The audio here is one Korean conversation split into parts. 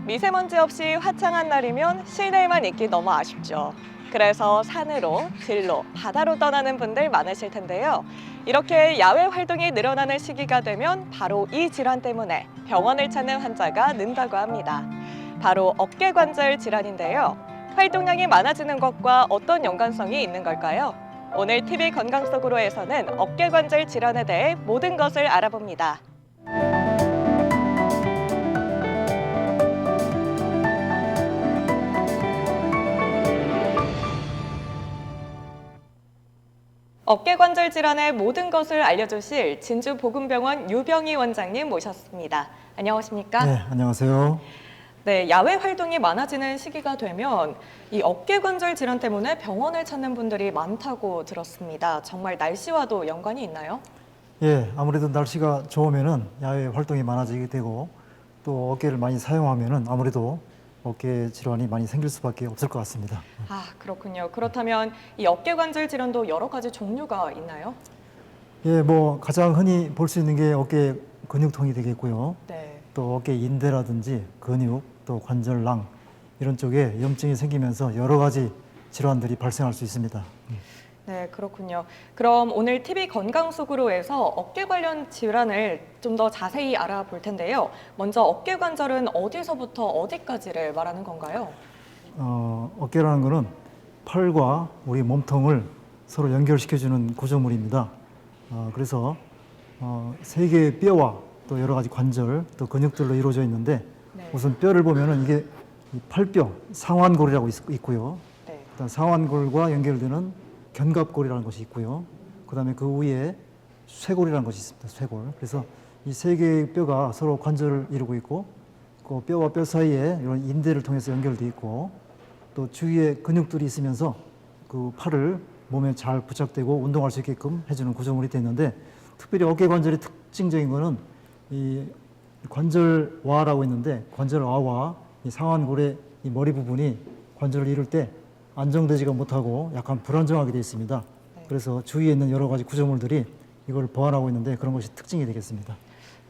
미세먼지 없이 화창한 날이면 실내에만 있기 너무 아쉽죠. 그래서 산으로, 들로, 바다로 떠나는 분들 많으실 텐데요. 이렇게 야외 활동이 늘어나는 시기가 되면 바로 이 질환 때문에 병원을 찾는 환자가 는다고 합니다. 바로 어깨관절 질환인데요. 활동량이 많아지는 것과 어떤 연관성이 있는 걸까요? 오늘 TV 건강 속으로에서는 어깨관절 질환에 대해 모든 것을 알아봅니다. 어깨관절 질환의 모든 것을 알려주실 진주보건병원 유병희 원장님 모셨습니다. 안녕하십니까? 네, 안녕하세요. 네, 야외 활동이 많아지는 시기가 되면 이 어깨관절 질환 때문에 병원을 찾는 분들이 많다고 들었습니다. 정말 날씨와도 연관이 있나요? 예, 아무래도 날씨가 좋으면은 야외 활동이 많아지게 되고 또 어깨를 많이 사용하면은 아무래도 어깨 질환이 많이 생길 수밖에 없을 것 같습니다. 아, 그렇군요. 그렇다면 이 어깨관절 질환도 여러 가지 종류가 있나요? 예, 뭐 가장 흔히 볼 수 있는 게 어깨 근육통이 되겠고요. 네. 또 어깨 인대라든지 근육, 또 관절낭 이런 쪽에 염증이 생기면서 여러 가지 질환들이 발생할 수 있습니다. 네, 그렇군요. 그럼 오늘 TV 건강 속으로에서 어깨 관련 질환을 좀 더 자세히 알아볼 텐데요. 먼저 어깨 관절은 어디서부터 어디까지를 말하는 건가요? 어깨라는 것은 팔과 우리 몸통을 서로 연결시켜주는 구조물입니다. 그래서 세 개의 뼈와 또 여러 가지 관절, 또 근육들로 이루어져 있는데 네. 우선 뼈를 보면은 이게 이 팔뼈, 상완골이라고 있고요. 네. 그다음 상완골과 연결되는 견갑골이라는 것이 있고요. 그다음에 그 위에 쇄골이라는 것이 있습니다. 쇄골. 그래서 이 세 개의 뼈가 서로 관절을 이루고 있고, 그 뼈와 뼈 사이에 이런 인대를 통해서 연결돼 있고, 또 주위에 근육들이 있으면서 그 팔을 몸에 잘 부착되고 운동할 수 있게끔 해주는 구조물이 되어 있는데, 특별히 어깨 관절의 특징적인 거는 이 관절와라고 있는데, 관절와와 이 상완골의 이 머리 부분이 관절을 이룰 때 안정되지가 못하고 약간 불안정하게 되어 있습니다. 네. 그래서 주위에 있는 여러 가지 구조물들이 이걸 보완하고 있는데 그런 것이 특징이 되겠습니다.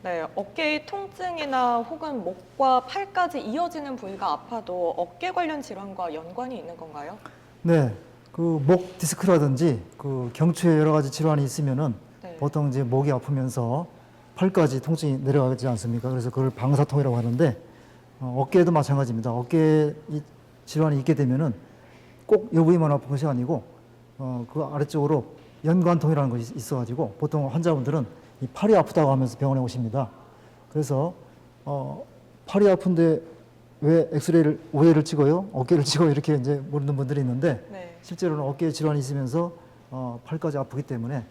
네, 어깨의 통증이나 혹은 목과 팔까지 이어지는 부위가 아파도 어깨 관련 질환과 연관이 있는 건가요? 네, 그 목 디스크라든지 그 경추에 여러 가지 질환이 있으면은 네. 보통 이제 목이 아프면서 팔까지 통증이 내려가지 않습니까? 그래서 그걸 방사통이라고 하는데 어깨도 마찬가지입니다. 어깨 이 질환이 있게 되면은 꼭 이 부위만 아픈 것이 아니고 그 아래쪽으로 연관통이라는 것이 있어가지고 보통 환자분들은 이 팔이 아프다고 하면서 병원에 오십니다. 그래서 팔이 아픈데 왜 엑스레이를 오해를 찍어요? 어깨를 찍어요? 이렇게 이제 물는 분들이 있는데 네. 실제로는 어깨에 질환이 있으면서 팔까지 아프기 때문에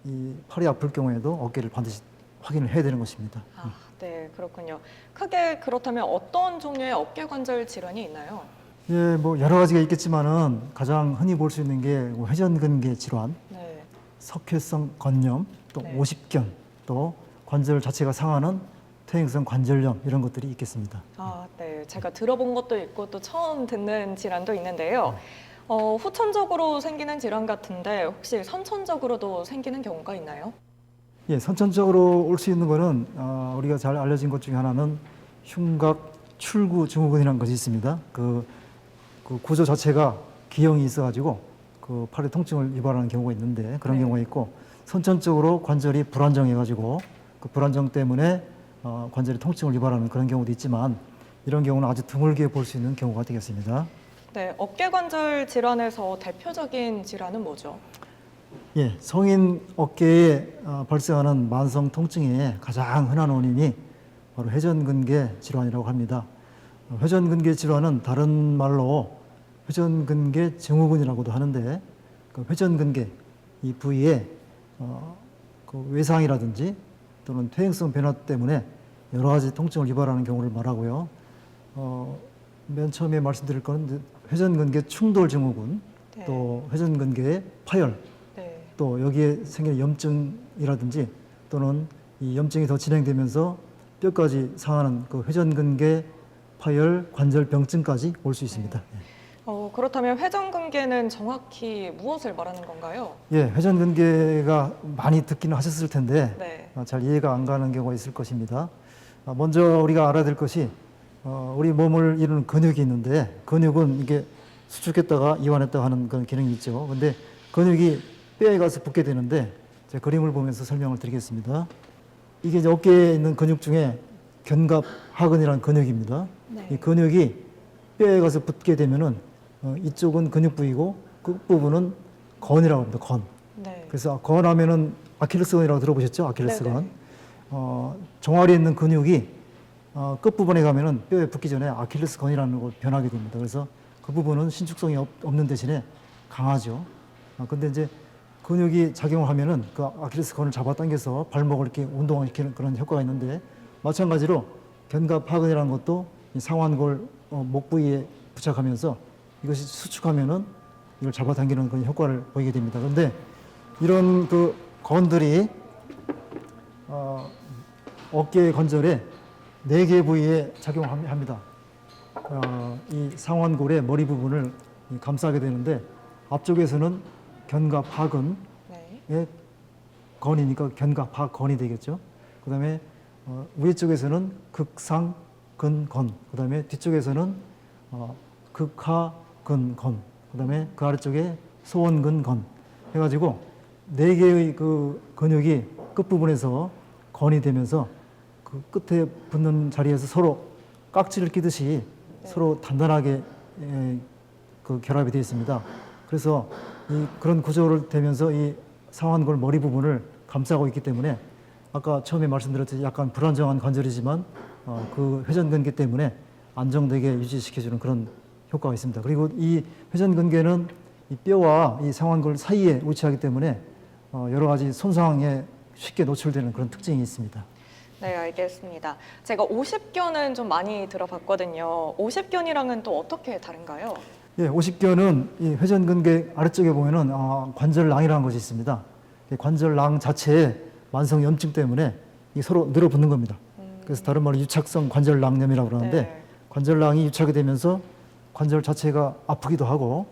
이 팔이 아플 경우에도 어깨를 반드시 확인을 해야 되는 것입니다. 아, 네, 그렇군요. 크게 그렇다면 어떤 종류의 어깨 관절 질환이 있나요? 예, 뭐 여러 가지가 있겠지만은 가장 흔히 볼 수 있는 게 회전근개 질환, 네. 석회성 건염, 또 네. 오십견, 또 관절 자체가 상하는 퇴행성 관절염 이런 것들이 있겠습니다. 아, 네. 제가 들어본 것도 있고 또 처음 듣는 질환도 있는데요. 후천적으로 생기는 질환 같은데 혹시 선천적으로도 생기는 경우가 있나요? 예, 선천적으로 올 수 있는 거는 우리가 잘 알려진 것 중에 하나는 흉곽 출구 증후군이라는 것이 있습니다. 그 구조 자체가 기형이 있어가지고 그 팔에 통증을 유발하는 경우가 있는데 그런 네. 경우가 있고 선천적으로 관절이 불안정해가지고 그 불안정 때문에 관절이 통증을 유발하는 그런 경우도 있지만 이런 경우는 아주 드물게 볼 수 있는 경우가 되겠습니다. 네, 어깨 관절 질환에서 대표적인 질환은 뭐죠? 예, 성인 어깨에 발생하는 만성 통증의 가장 흔한 원인이 바로 회전근개 질환이라고 합니다. 회전근개 질환은 다른 말로 회전근개 증후군이라고도 하는데 그 회전근개 이 부위에 그 외상이라든지 또는 퇴행성 변화 때문에 여러 가지 통증을 유발하는 경우를 말하고요. 맨 처음에 말씀드릴 거는 회전근개 충돌 증후군, 네. 또 회전근개 파열, 네. 또 여기에 생기는 염증이라든지 또는 이 염증이 더 진행되면서 뼈까지 상하는 그 회전근개 파열 관절병증까지 올 수 있습니다. 그렇다면 회전근개는 정확히 무엇을 말하는 건가요? 예, 회전근개가 많이 듣기는 하셨을 텐데 네. 잘 이해가 안 가는 경우가 있을 것입니다. 먼저 우리가 알아야 될 것이 우리 몸을 이루는 근육이 있는데 근육은 이게 수축했다가 이완했다가 하는 그런 기능이 있죠. 근데 근육이 뼈에 가서 붙게 되는데 제가 그림을 보면서 설명을 드리겠습니다. 이게 이제 어깨에 있는 근육 중에 견갑하근이라는 근육입니다. 네. 이 근육이 뼈에 가서 붙게 되면은 이쪽은 근육 부위고 끝부분은 건이라고 합니다. 건. 네. 그래서 건하면은 아킬레스건이라고 들어보셨죠? 아킬레스건. 네네. 종아리에 있는 근육이 끝부분에 가면은 뼈에 붙기 전에 아킬레스건이라는 걸 변하게 됩니다. 그래서 그 부분은 신축성이 없는 대신에 강하죠. 근데 이제 근육이 작용을 하면은 그 아킬레스건을 잡아당겨서 발목을 이렇게 운동시키는 그런 효과가 있는데 마찬가지로 견갑하근이라는 것도 이 상완골 목 부위에 부착하면서 이것이 수축하면은 이걸 잡아당기는 그런 효과를 보이게 됩니다. 그런데 이런 그 건들이 어깨 관절에 4개 부위에 작용합니다. 이 상완골의 머리 부분을 감싸게 되는데 앞쪽에서는 견갑하근의 네. 건이니까 견갑하건이 되겠죠. 그 다음에 위에 쪽에서는 극상근건, 그 다음에 뒤쪽에서는 극하근건, 그 다음에 그 아래쪽에 소원근건 해가지고 4개의 그 근육이 끝부분에서 건이 되면서 그 끝에 붙는 자리에서 서로 깍지를 끼듯이 서로 단단하게 그 결합이 되어 있습니다. 그래서 그런 구조를 되면서 이 상완골 머리 부분을 감싸고 있기 때문에 아까 처음에 말씀드렸듯이 약간 불안정한 관절이지만 그 회전근개 때문에 안정되게 유지시켜주는 그런 효과가 있습니다. 그리고 이 회전근개는 이 뼈와 이 상완골 사이에 위치하기 때문에 여러 가지 손상에 쉽게 노출되는 그런 특징이 있습니다. 네, 알겠습니다. 제가 50견은 좀 많이 들어봤거든요. 50견이랑은 또 어떻게 다른가요? 예, 50견은 이 회전근개 아래쪽에 보면은 관절낭이라는 것이 있습니다. 이 관절낭 자체에 만성 염증 때문에 이 서로 늘어붙는 겁니다. 그래서 다른 말로 유착성 관절낭염이라고 그러는데 네. 관절낭이 유착이 되면서 관절 자체가 아프기도 하고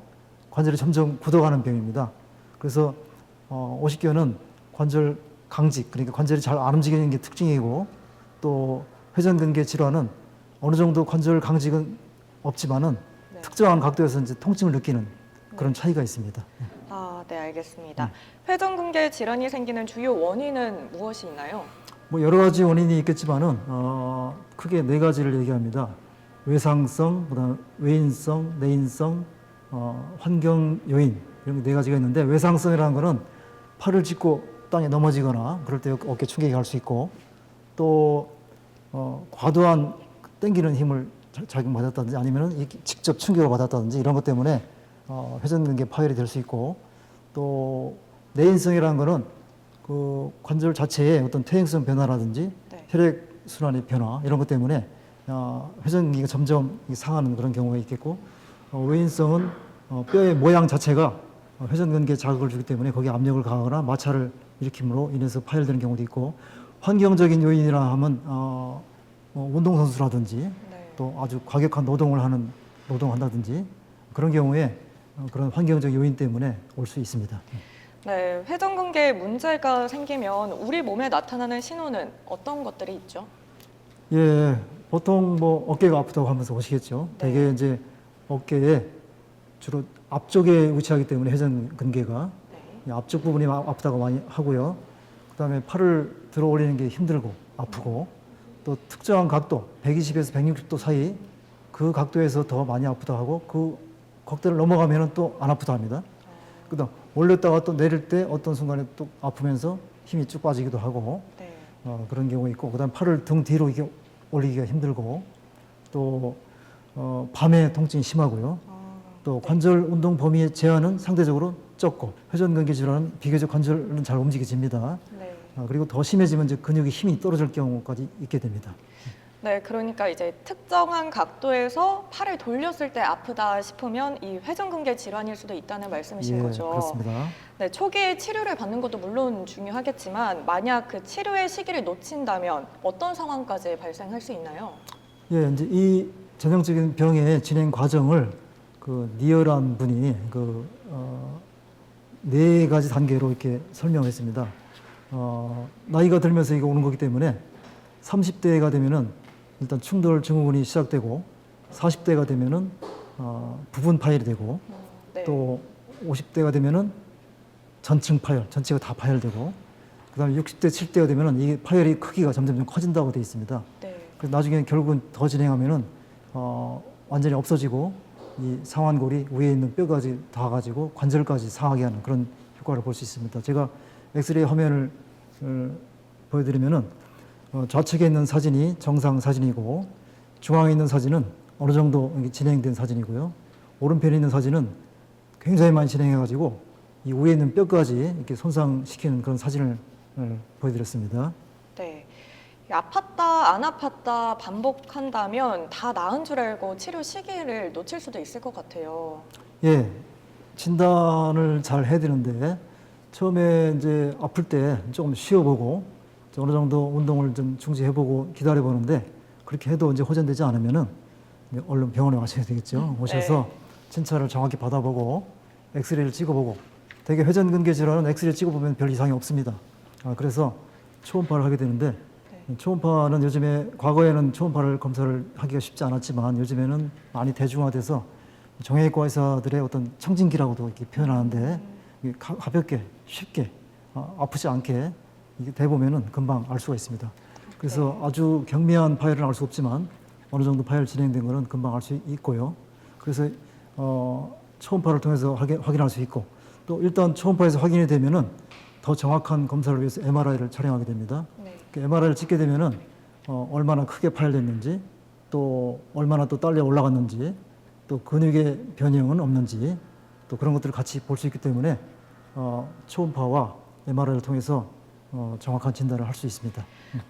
관절이 점점 굳어가는 병입니다. 그래서 50견은 관절 강직, 그러니까 관절이 잘 안 움직이는 게 특징이고 또 회전근개 질환은 어느 정도 관절 강직은 없지만은 네. 특정한 각도에서 이제 통증을 느끼는 그런 차이가 있습니다. 아, 네, 알겠습니다. 회전근개 질환이 생기는 주요 원인은 무엇이 있나요? 뭐 여러 가지 원인이 있겠지만은 크게 4가지를 얘기합니다. 외상성, 그다음 외인성, 내인성, 환경 요인 이런 4가지가 있는데 외상성이라는 거는 팔을 짚고 땅에 넘어지거나 그럴 때 어깨 충격이 갈 수 있고 또 과도한 당기는 힘을 작용받았다든지 아니면은 직접 충격을 받았다든지 이런 것 때문에 회전근개 파열이 될 수 있고 또 내인성이라는 거는 그 관절 자체의 어떤 퇴행성 변화라든지 네. 혈액 순환의 변화 이런 것 때문에 회전근개가 점점 상하는 그런 경우가 있겠고 외인성은 뼈의 모양 자체가 회전근개에 자극을 주기 때문에 거기에 압력을 가하거나 마찰을 일으킴으로 인해서 파열되는 경우도 있고 환경적인 요인이라 하면 운동선수라든지 네. 또 아주 과격한 노동한다든지 그런 경우에 그런 환경적 요인 때문에 올 수 있습니다. 네, 회전근개에 문제가 생기면 우리 몸에 나타나는 신호는 어떤 것들이 있죠? 예, 보통 뭐 어깨가 아프다고 하면서 오시겠죠. 네. 대개 이제 어깨에 주로 앞쪽에 위치하기 때문에 회전근개가 네. 앞쪽 부분이 아프다고 많이 하고요. 그다음에 팔을 들어 올리는 게 힘들고 아프고 또 특정한 각도 120에서 160도 사이 그 각도에서 더 많이 아프다 하고 그 각도를 넘어가면은 또 안 아프다 합니다. 그다음 올렸다가 또 내릴 때 어떤 순간에 또 아프면서 힘이 쭉 빠지기도 하고 네. 그런 경우가 있고 그다음 팔을 등 뒤로 이렇게 올리기가 힘들고 또 밤에 통증이 심하고요. 또 관절 운동 범위의 제한은 상대적으로 적고 회전근개 질환은 비교적 관절은 잘 움직여집니다. 네. 그리고 더 심해지면 이제 근육의 힘이 떨어질 경우까지 있게 됩니다. 네, 그러니까 이제 특정한 각도에서 팔을 돌렸을 때 아프다 싶으면 이 회전근개 질환일 수도 있다는 말씀이신 예, 거죠. 그렇습니다. 네, 초기에 치료를 받는 것도 물론 중요하겠지만 만약 그 치료의 시기를 놓친다면 어떤 상황까지 발생할 수 있나요? 예, 이제 이 전형적인 병의 진행 과정을 그 니어란 분이 그 4가지 단계로 이렇게 설명했습니다. 나이가 들면서 이거 오는 거기 때문에 30대가 되면은 일단 충돌 증후군이 시작되고 40대가 되면은 부분 파열이 되고 네. 또 50대가 되면은 전층 파열, 전체가 다 파열되고 그다음에 60대, 70대가 되면은 이 파열이 크기가 점점 커진다고 되어 있습니다. 네. 그래서 나중에 결국은 더 진행하면은 완전히 없어지고 이 상완골이 위에 있는 뼈까지 닿아가지고 관절까지 상하게 하는 그런 효과를 볼 수 있습니다. 제가 엑스레이 화면을 보여드리면은 좌측에 있는 사진이 정상 사진이고 중앙에 있는 사진은 어느 정도 진행된 사진이고요. 오른편에 있는 사진은 굉장히 많이 진행해가지고 이 위에 있는 뼈까지 이렇게 손상시키는 그런 사진을 보여드렸습니다. 네. 아팠다, 안 아팠다 반복한다면 다 나은 줄 알고 치료 시기를 놓칠 수도 있을 것 같아요. 예, 진단을 잘 해야 되는데 처음에 이제 아플 때 조금 쉬어보고 어느 정도 운동을 좀 중지해보고 기다려보는데 그렇게 해도 이제 호전되지 않으면은 이제 얼른 병원에 가셔야 되겠죠. 오셔서 네. 진찰을 정확히 받아보고 엑스레이를 찍어보고 대개 회전근개 질환은 엑스레이 찍어보면 별 이상이 없습니다. 그래서 초음파를 하게 되는데 초음파는 요즘에 과거에는 초음파를 검사를 하기가 쉽지 않았지만 요즘에는 많이 대중화돼서 정형외과 의사들의 어떤 청진기라고도 이렇게 표현하는데 가볍게 쉽게 아프지 않게 이게 대보면은 금방 알 수가 있습니다. 그래서 아주 경미한 파열은 알 수 없지만 어느 정도 파열 진행된 거는 금방 알 수 있고요. 그래서 초음파를 통해서 확인할 수 있고 또 일단 초음파에서 확인이 되면은 더 정확한 검사를 위해서 MRI를 촬영하게 됩니다. 네. 그 MRI를 찍게 되면은 얼마나 크게 파열됐는지 또 얼마나 또 딸려 올라갔는지 또 근육의 변형은 없는지 또 그런 것들을 같이 볼 수 있기 때문에 초음파와 MRI를 통해서 정확한 진단을 할 수 있습니다.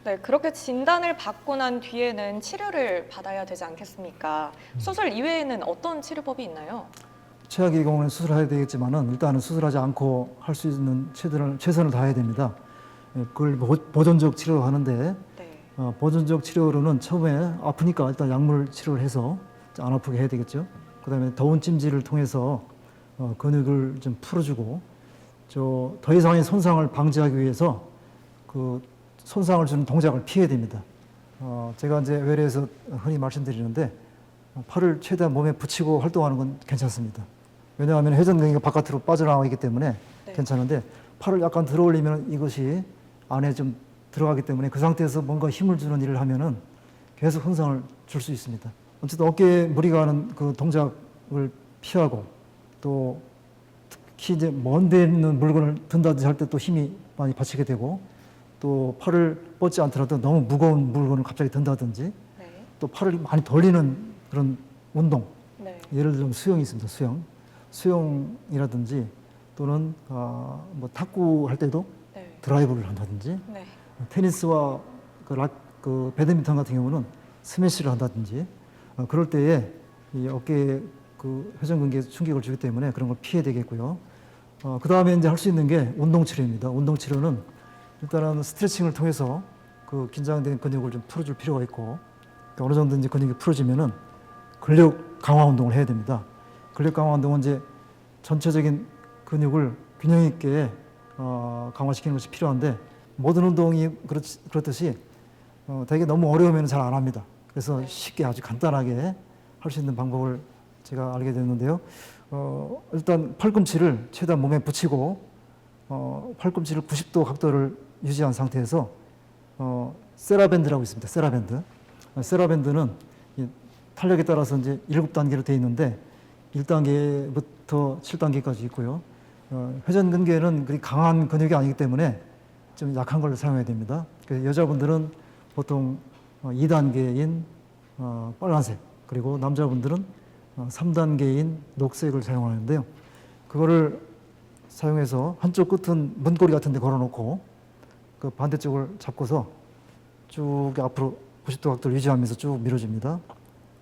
네, 그렇게 진단을 받고 난 뒤에는 치료를 받아야 되지 않겠습니까? 수술 이외에는 어떤 치료법이 있나요? 최악의 경우는 수술해야 되겠지만은 일단은 수술하지 않고 할 수 있는 최선을 다해야 됩니다. 그걸 보존적 치료로 하는데 네. 보존적 치료로는 처음에 아프니까 일단 약물 치료를 해서 안 아프게 해야 되겠죠. 그다음에 더운 찜질을 통해서 근육을 좀 풀어주고 더 이상의 손상을 방지하기 위해서 그 손상을 주는 동작을 피해야 됩니다. 제가 이제 외래에서 흔히 말씀드리는데 팔을 최대한 몸에 붙이고 활동하는 건 괜찮습니다. 왜냐하면 회전근개가 바깥으로 빠져나가기 때문에 네. 괜찮은데 팔을 약간 들어 올리면 이것이 안에 좀 들어가기 때문에 그 상태에서 뭔가 힘을 주는 일을 하면은 계속 손상을 줄 수 있습니다. 어쨌든 어깨에 무리가 가는 그 동작을 피하고 또 특히 이제 먼 데 있는 물건을 든다든지 할 때 또 힘이 많이 받치게 되고 또 팔을 뻗지 않더라도 너무 무거운 물건을 갑자기 든다든지 네. 또 팔을 많이 돌리는 그런 운동 네. 예를 들면 수영이 있습니다. 수영이라든지 또는 뭐 탁구 할 때도 네. 드라이브를 한다든지 네. 테니스와 그 배드민턴 같은 경우는 스매시를 한다든지 그럴 때에 이 어깨에 그 회전근개에 충격을 주기 때문에 그런 걸 피해야 되겠고요. 그 다음에 이제 할 수 있는 게 운동 치료입니다. 운동 치료는 일단은 스트레칭을 통해서 그 긴장된 근육을 좀 풀어줄 필요가 있고 어느 정도 이제 근육이 풀어지면은 근력 강화 운동을 해야 됩니다. 근력 강화 운동은 이제 전체적인 근육을 균형 있게 강화시키는 것이 필요한데 모든 운동이 그렇듯이 되게 너무 어려우면 잘 안 합니다. 그래서 쉽게 아주 간단하게 할 수 있는 방법을 제가 알게 됐는데요. 일단 팔꿈치를 최대한 몸에 붙이고 팔꿈치를 90도 각도를 유지한 상태에서 세라밴드라고 있습니다. 세라밴드. 세라밴드는 탄력에 따라서 이제 7단계로 되어 있는데 1단계부터 7단계까지 있고요. 회전근개는 그리 강한 근육이 아니기 때문에 좀 약한 걸 사용해야 됩니다. 그래서 여자분들은 보통 2단계인 빨간색 그리고 남자분들은 3단계인 녹색을 사용하는데요. 그거를 사용해서 한쪽 끝은 문고리 같은 데 걸어놓고 그 반대쪽을 잡고서 쭉 앞으로 90도 각도를 유지하면서 쭉 밀어줍니다.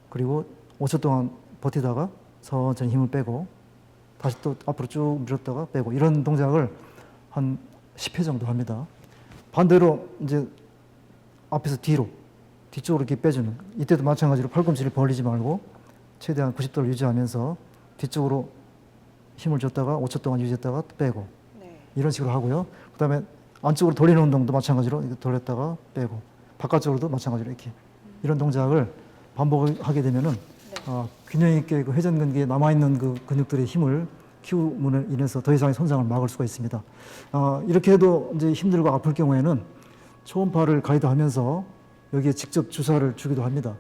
그리고 5초 동안 버티다가 천천히 힘을 빼고 다시 또 앞으로 쭉 밀었다가 빼고 이런 동작을 한 10회 정도 합니다. 반대로 이제 앞에서 뒤쪽으로 이렇게 빼주는 이때도 마찬가지로 팔꿈치를 벌리지 말고 최대한 90도를 유지하면서 뒤쪽으로 힘을 줬다가 5초 동안 유지했다가 빼고 네. 이런 식으로 하고요. 그 다음에 안쪽으로 돌리는 운동도 마찬가지로 이렇게 돌렸다가 빼고 바깥쪽으로도 마찬가지로 이렇게 이런 동작을 반복하게 되면은 균형 있게 그 회전근개에 남아있는 그 근육들의 힘을 키움으로 인해서 더 이상의 손상을 막을 수가 있습니다. 이렇게 해도 이제 힘들고 아플 경우에는 초음파를 가이드하면서 여기에 직접 주사를 주기도 합니다.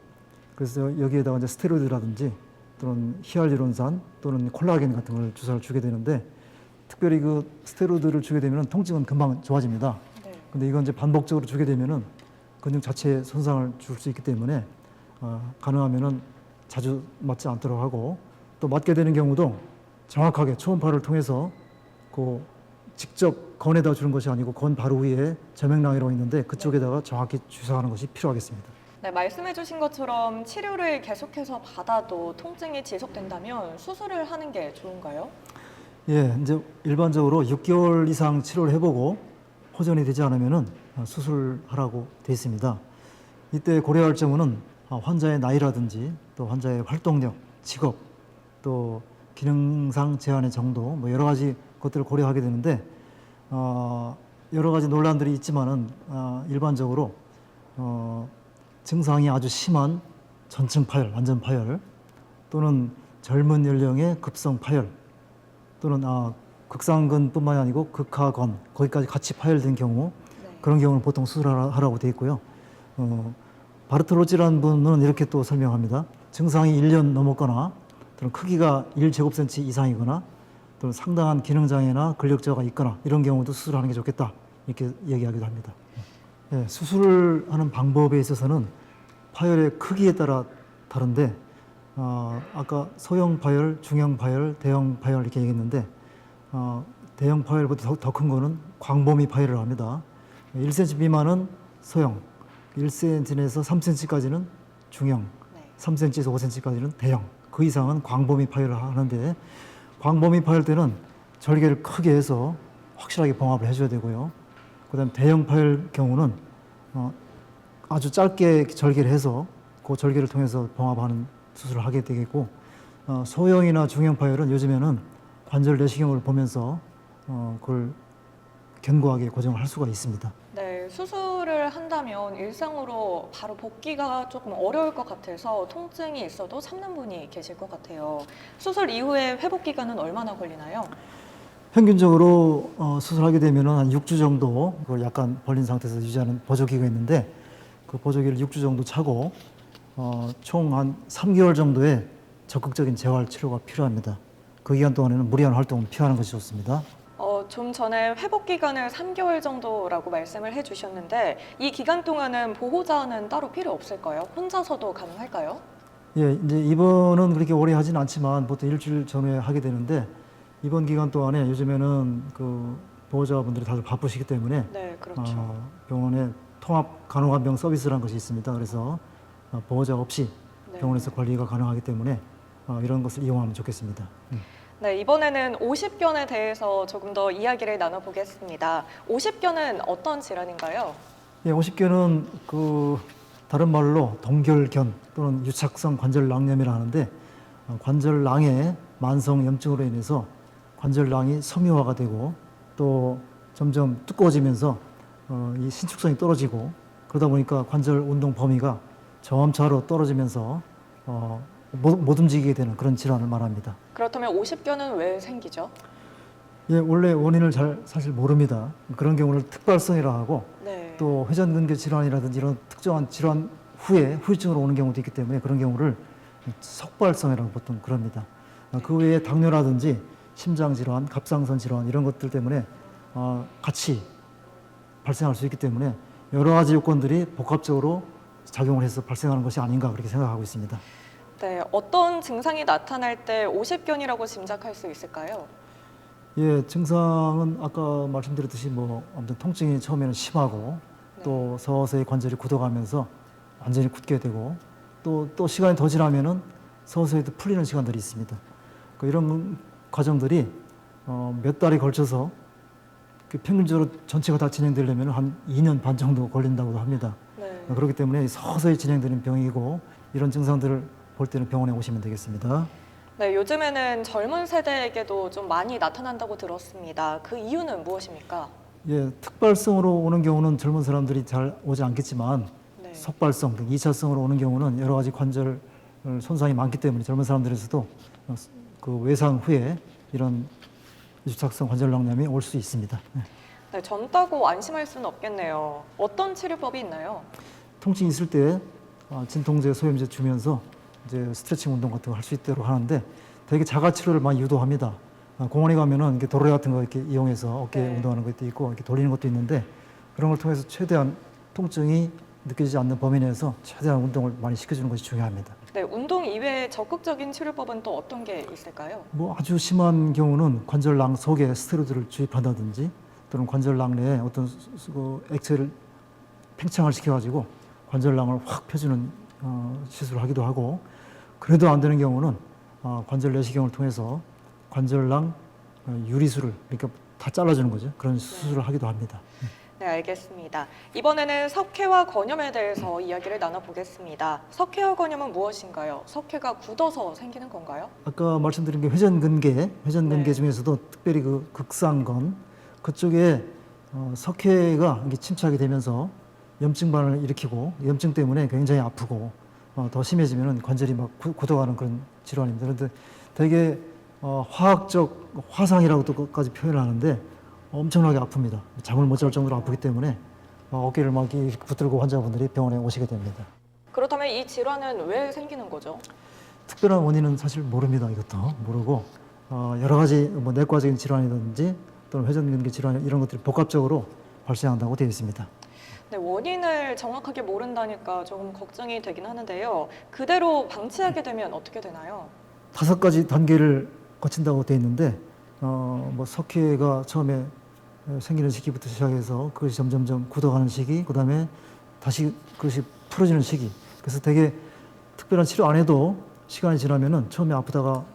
그래서 여기에다가 이제 스테로이드라든지 또는 히알루론산 또는 콜라겐 같은 걸 주사를 주게 되는데 특별히 그 스테로이드를 주게 되면 통증은 금방 좋아집니다. 근데 이건 이제 반복적으로 주게 되면은 근육 자체에 손상을 줄 수 있기 때문에 가능하면은 자주 맞지 않도록 하고 또 맞게 되는 경우도 정확하게 초음파를 통해서 그 직접 건에다 주는 것이 아니고 건 바로 위에 저명낭이라고 있는데 그쪽에다가 정확히 주사하는 것이 필요하겠습니다. 네, 말씀해주신 것처럼 치료를 계속해서 받아도 통증이 지속된다면 수술을 하는 게 좋은가요? 예, 이제 일반적으로 6개월 이상 치료를 해보고 호전이 되지 않으면은 수술하라고 되어 있습니다. 이때 고려할 점은 환자의 나이라든지 또 환자의 활동력, 직업, 또 기능상 제한의 정도, 뭐 여러 가지 것들을 고려하게 되는데 여러 가지 논란들이 있지만은 일반적으로 증상이 아주 심한 전증 파열, 완전 파열, 또는 젊은 연령의 급성 파열, 또는 극상근뿐만이 아니고 극하건 거기까지 같이 파열된 경우 그런 경우는 보통 수술하라고 되어 있고요. 바르톨로즈라는 분은 이렇게 또 설명합니다. 증상이 1년 넘었거나 또는 크기가 1제곱센치 이상이거나 또는 상당한 기능장애나 근력저하가 있거나 이런 경우도 수술하는 게 좋겠다 이렇게 얘기하기도 합니다. 예, 수술을 하는 방법에 있어서는 파열의 크기에 따라 다른데 아까 소형 파열, 중형 파열, 대형 파열 이렇게 얘기했는데 대형 파열보다 더 큰 거는 광범위 파열을 합니다. 1cm 미만은 소형, 1cm에서 3cm까지는 중형, 3cm에서 5cm까지는 대형, 그 이상은 광범위 파열을 하는데 광범위 파열 때는 절개를 크게 해서 확실하게 봉합을 해줘야 되고요. 그 다음에 대형 파열 경우는 아주 짧게 절개를 해서 그 절개를 통해서 봉합하는 수술을 하게 되겠고 소형이나 중형 파열은 요즘에는 관절 내시경을 보면서 그걸 견고하게 고정을 할 수가 있습니다. 네, 수술을 한다면 일상으로 바로 복귀가 조금 어려울 것 같아서 통증이 있어도 참는 분이 계실 것 같아요. 수술 이후에 회복 기간은 얼마나 걸리나요? 평균적으로 수술하게 되면 한 6주 정도 그걸 약간 벌린 상태에서 유지하는 보조기가 있는데 그 보조기를 6주 정도 차고 총 한 3개월 정도의 적극적인 재활 치료가 필요합니다. 그 기간 동안에는 무리한 활동을 피하는 것이 좋습니다. 좀 전에 회복 기간을 3개월 정도라고 말씀을 해주셨는데 이 기간 동안은 보호자는 따로 필요 없을까요? 혼자서도 가능할까요? 예, 이제 입원은 그렇게 오래 하진 않지만 보통 일주일 전후에 하게 되는데 입원 기간 동안에 요즘에는 그 보호자분들이 다들 바쁘시기 때문에 네, 그렇죠. 병원에 통합 간호간병 서비스라는 것이 있습니다. 그래서 보호자 없이 병원에서 관리가 가능하기 때문에 이런 것을 이용하면 좋겠습니다. 네, 이번에는 오십견에 대해서 조금 더 이야기를 나눠보겠습니다. 오십견은 어떤 질환인가요? 예, 오십견은 그 다른 말로 동결견 또는 유착성 관절낭염이라 하는데 관절낭의 만성 염증으로 인해서 관절낭이 섬유화가 되고 또 점점 두꺼워지면서 이 신축성이 떨어지고 그러다 보니까 관절 운동 범위가 점차로 떨어지면서 못 움직이게 되는 그런 질환을 말합니다. 그렇다면 오십견은 왜 생기죠? 예, 원래 원인을 사실 모릅니다. 그런 경우를 특발성이라 하고 네. 또 회전근개 질환이라든지 이런 특정한 질환 후에 후유증으로 오는 경우도 있기 때문에 그런 경우를 석발성이라고 보통 그럽니다. 그 외에 당뇨라든지 심장질환, 갑상선 질환 이런 것들 때문에 같이 발생할 수 있기 때문에 여러 가지 요건들이 복합적으로 작용을 해서 발생하는 것이 아닌가 그렇게 생각하고 있습니다. 네, 어떤 증상이 나타날 때 오십견이라고 짐작할 수 있을까요? 예, 증상은 아까 말씀드렸듯이 아무튼 통증이 처음에는 심하고 또 서서히 관절이 굳어가면서 완전히 굳게 되고 또 시간이 더 지나면은 서서히 또 풀리는 시간들이 있습니다. 이런 과정들이 몇 달에 걸쳐서 평균적으로 전체가 다 진행되려면 한 2년 반 정도 걸린다고 합니다. 네. 그렇기 때문에 서서히 진행되는 병이고 이런 증상들을 볼 때는 병원에 오시면 되겠습니다. 네, 요즘에는 젊은 세대에게도 좀 많이 나타난다고 들었습니다. 그 이유는 무엇입니까? 예, 특발성으로 오는 경우는 젊은 사람들이 잘 오지 않겠지만 네. 속발성 등 2차성으로 오는 경우는 여러 가지 관절 손상이 많기 때문에 젊은 사람들에서도 그 외상 후에 이런 유착성 관절낭염이 올 수 있습니다. 네, 젊다고 안심할 수는 없겠네요. 어떤 치료법이 있나요? 통증이 있을 때 진통제, 소염제 주면서 이제 스트레칭 운동 같은 거 할 수 있도록 하는데 되게 자가 치료를 많이 유도합니다. 공원에 가면은 이렇게 도르래 같은 거 이렇게 이용해서 어깨 네. 운동하는 것도 있고 이렇게 돌리는 것도 있는데 그런 걸 통해서 최대한 통증이 느껴지지 않는 범위 내에서 최대한 운동을 많이 시켜주는 것이 중요합니다. 네, 운동 이외에 적극적인 치료법은 또 어떤 게 있을까요? 뭐 아주 심한 경우는 관절낭 속에 스테로이드를 주입한다든지 또는 관절낭 내에 어떤 그 액체를 팽창을 시켜가지고 관절낭을 확 펴주는 시술을 하기도 하고 그래도 안 되는 경우는 관절 내시경을 통해서 관절낭 유리술을 그러니까 다 잘라주는 거죠. 그런 수술을 하기도 합니다. 네, 알겠습니다. 이번에는 석회와 건염에 대해서 이야기를 나눠보겠습니다. 석회와 건염은 무엇인가요? 석회가 굳어서 생기는 건가요? 아까 말씀드린 게 회전근개 네. 중에서도 특별히 그 극상건 그쪽에 석회가 이게 침착이 되면서 염증 반응을 일으키고 염증 때문에 굉장히 아프고 더 심해지면 관절이 막 굳어가는 그런 질환입니다. 그런데 되게 화학적 화상이라고까지 표현을 하는데 엄청나게 아픕니다. 잠을 못 잘 정도로 아프기 때문에 어깨를 막 이렇게 붙들고 환자분들이 병원에 오시게 됩니다. 그렇다면 이 질환은 왜 생기는 거죠? 특별한 원인은 사실 모릅니다. 이것도 모르고 여러 가지 뭐 내과적인 질환이든지 또는 회전근개 질환 이런 것들이 복합적으로 발생한다고 되어 있습니다. 네, 원인을 정확하게 모른다니까 조금 걱정이 되긴 하는데요. 그대로 방치하게 되면 어떻게 되나요? 5가지 단계를 거친다고 되어 있는데 뭐 석회가 처음에 생기는 시기부터 시작해서 그것이 점점점 굳어가는 시기, 그 다음에 다시 그것이 풀어지는 시기. 그래서 되게 특별한 치료 안 해도 시간이 지나면은 처음에 아프다가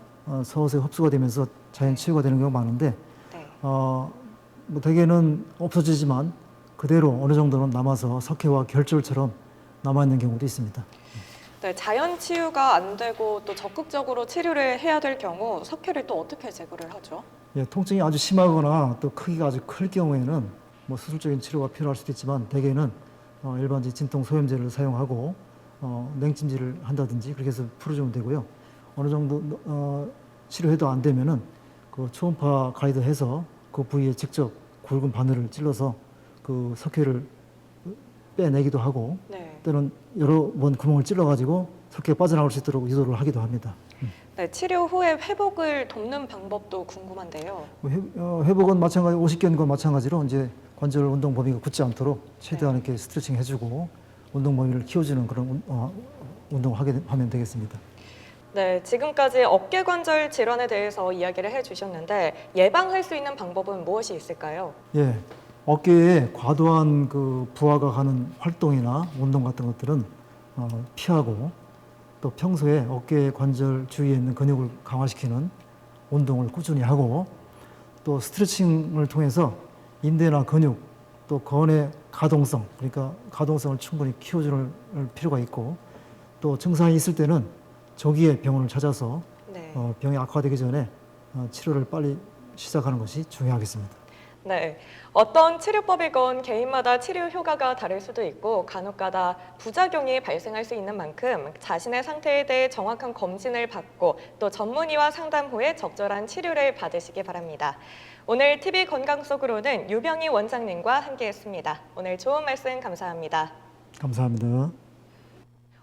서서히 흡수가 되면서 자연 치유가 되는 경우가 많은데 네. 뭐 대개는 없어지지만 그대로 어느 정도는 남아서 석회와 결절처럼 남아있는 경우도 있습니다. 네, 자연 치유가 안 되고 또 적극적으로 치료를 해야 될 경우 석회를 또 어떻게 제거를 하죠? 예, 통증이 아주 심하거나 또 크기가 아주 클 경우에는 뭐 수술적인 치료가 필요할 수도 있지만 대개는 일반적인 진통 소염제를 사용하고 냉찜질을 한다든지 그렇게 해서 풀어주면 되고요. 어느 정도 치료해도 안 되면은 그 초음파 가이드해서 그 부위에 직접 굵은 바늘을 찔러서 그 석회를 빼내기도 하고 네. 때는 여러 번 구멍을 찔러가지고 석회가 빠져나올 수 있도록 유도를 하기도 합니다. 네, 치료 후에 회복을 돕는 방법도 궁금한데요. 회복은 마찬가지 50견과 마찬가지로 이제 관절 운동 범위가 굳지 않도록 최대한 이렇게 스트레칭 해주고 운동 범위를 키워주는 그런 운동을 하면 되겠습니다. 네, 지금까지 어깨 관절 질환에 대해서 이야기를 해주셨는데 예방할 수 있는 방법은 무엇이 있을까요? 예, 어깨에 과도한 그 부하가 가는 활동이나 운동 같은 것들은 피하고 또 평소에 어깨 관절 주위에 있는 근육을 강화시키는 운동을 꾸준히 하고 또 스트레칭을 통해서 인대나 근육 또 건의 가동성 그러니까 가동성을 충분히 키워줄 필요가 있고 또 증상이 있을 때는 조기에 병원을 찾아서 네. 병이 악화되기 전에 치료를 빨리 시작하는 것이 중요하겠습니다. 네, 어떤 치료법이건 개인마다 치료 효과가 다를 수도 있고 간혹가다 부작용이 발생할 수 있는 만큼 자신의 상태에 대해 정확한 검진을 받고 또 전문의와 상담 후에 적절한 치료를 받으시기 바랍니다. 오늘 TV 건강 속으로는 유병희 원장님과 함께했습니다. 오늘 좋은 말씀 감사합니다. 감사합니다.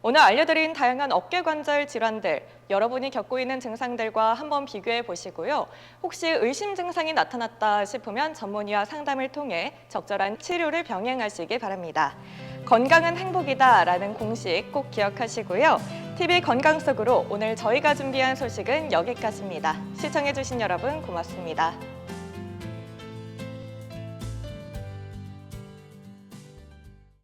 오늘 알려드린 다양한 어깨 관절 질환들, 여러분이 겪고 있는 증상들과 한번 비교해 보시고요. 혹시 의심 증상이 나타났다 싶으면 전문의와 상담을 통해 적절한 치료를 병행하시기 바랍니다. 건강은 행복이다 라는 공식 꼭 기억하시고요. TV 건강 속으로 오늘 저희가 준비한 소식은 여기까지입니다. 시청해주신 여러분 고맙습니다.